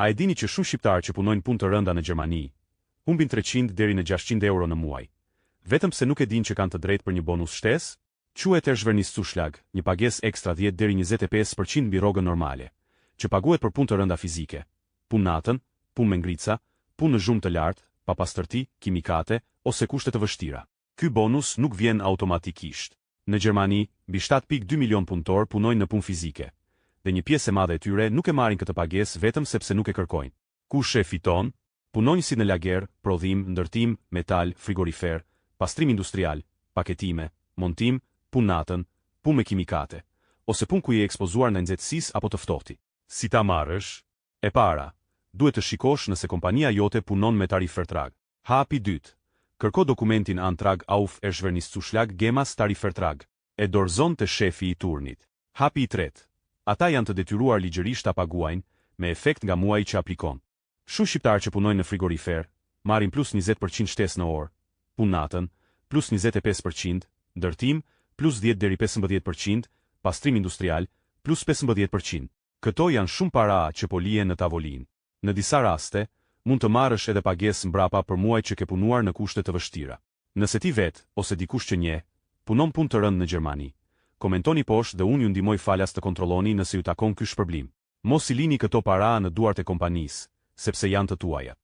A e dini që shumë shqiptarë që punojnë punë të rënda në Gjermani humbin 300 deri në 600 euro në muaj, vetëm se nuk e dinë që kanë të drejtë për një bonus shtesë? Quhet Ersättningszuschlag, një pagesë ekstra 10 deri 25% mbi rrogën normale, që paguhet për punë të rënda fizike, punë natën, punë me ngrica, punë në zhurmë të lartë, pa pastërti, kimikate ose kushte të vështira. Ky bonus nuk vjen automatikisht. Në Gjermani, mbi 7.2 milion punëtor punojnë në punë fizike, dhe një pjesë e madhe e tyre nuk e marrin këtë pagesë vetëm sepse nuk e kërkojnë. Kush e fiton? Punonjësit në lager, prodhim, ndërtim, metal, frigorifer, pastrim industrial, paketime, montim, punë natën, punë me kimikate, ose punë ku je ekspozuar në nxehtësisë apo të ftohti. Si ta marrësh? E para, duhet të shikosh nëse kompania jote punon me tarifvertrag. Hapi 2. Kërko dokumentin Antrag auf Ersättningszuschlag gemäß Tarifvertrag. E dorëzon te shefi i turnit. Hapi 3. Ata janë të detyruar ligjërisht ta paguajnë me efekt nga muaji që aplikon. Shumë shqiptarë që punojnë në frigorifer marrin plus 20% shtesë në orë, punë natën plus 25%, ndërtim plus 10 deri 15%, pastrim industrial plus 15%. Këto janë shumë para që po lihen në tavolinë. Në disa raste, mund të marrësh edhe pagesë mbrapa për muaj që ke punuar në kushte të vështira. Nëse ti vet ose dikush që njeh punon punë të rëndë në Gjermani, komentoni poshtë dhe unë ju ndihmoj falas të kontrolloni nëse ju takon ky shpërblim. Mos i lini këto para në duart e kompanisë, sepse janë të tuaja.